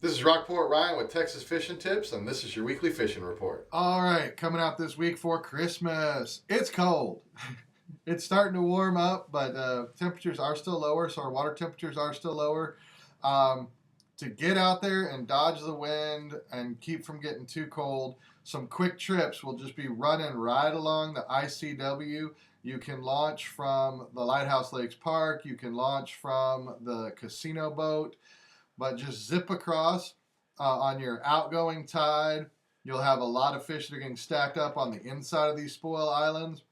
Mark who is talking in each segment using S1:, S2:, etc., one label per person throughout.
S1: This is Rockport Ryan with Texas Fishing Tips, and this is your weekly fishing report.
S2: All right, coming out this week for Christmas. It's cold. It's starting to warm up, but temperatures are still lower, so our water temperatures are still lower. To get out there and dodge the wind and keep from getting too cold, some quick trips will just be running right along the ICW. You can launch from the Lighthouse Lakes Park. You can launch from the casino boat, but just zip across on your outgoing tide. You'll have a lot of fish that are getting stacked up on the inside of these spoil islands.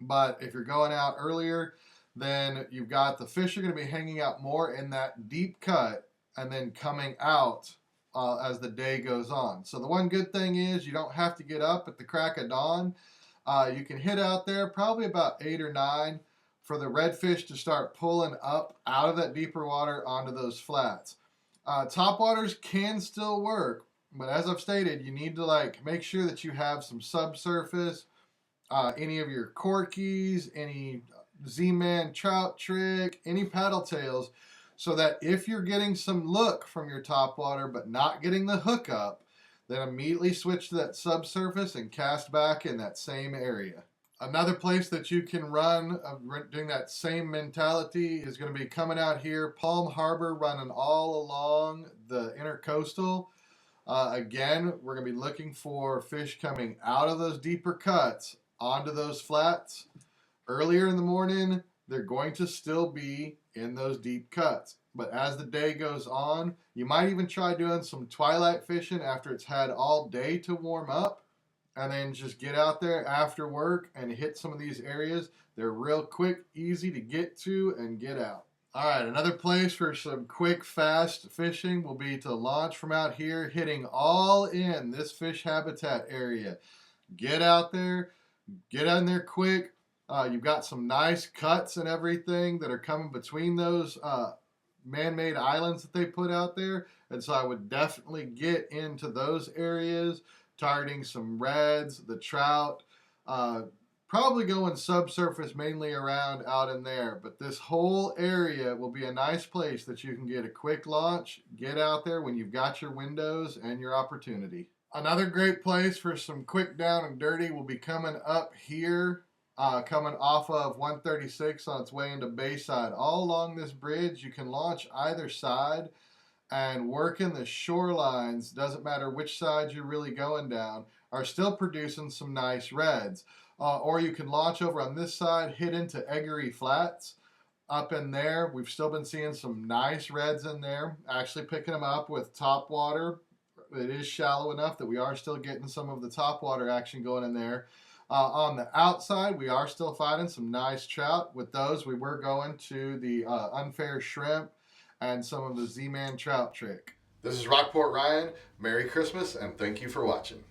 S2: But if you're going out earlier, then you've got the fish are going to be hanging out more in that deep cut and then coming out as the day goes on. So the one good thing is you don't have to get up at the crack of dawn. You can hit out there probably about 8 or 9 for the redfish to start pulling up out of that deeper water onto those flats. Top waters can still work, but as I've stated, you need to make sure that you have some subsurface, any of your corkies, any Z-Man trout trick, any paddle tails, so that if you're getting some look from your top water but not getting the hookup, then immediately switch to that subsurface and cast back in that same area. Another place that you can run doing that same mentality is going to be coming out here, Palm Harbor, running all along the intercoastal. Again, we're going to be looking for fish coming out of those deeper cuts onto those flats. Earlier in the morning, they're going to still be in those deep cuts. But as the day goes on, you might even try doing some twilight fishing after it's had all day to warm up. And then just get out there after work and hit some of these areas. They're real quick, easy to get to and get out. All right, another place for some quick, fast fishing will be to launch from out here, hitting all in this fish habitat area. Get out there, get in there quick. You've got some nice cuts and everything that are coming between those man-made islands that they put out there. And so I would definitely get into those areas, targeting some reds, the trout, probably going subsurface mainly around out in there. But this whole area will be a nice place that you can get a quick launch, get out there when you've got your windows and your opportunity. Another great place for some quick down and dirty will be coming up here, coming off of 136 on its way into Bayside. All along this bridge, you can launch either side and working the shorelines, doesn't matter which side you're really going down, are still producing some nice reds. Or you can launch over on this side, hit into Eggery Flats. Up in there, we've still been seeing some nice reds in there, actually picking them up with top water. It is shallow enough that we are still getting some of the top water action going in there. On the outside, we are still finding some nice trout. With those, we were going to the unfair shrimp and some of the Z-Man trout trick.
S1: This is Rockport Ryan. Merry Christmas, and thank you for watching.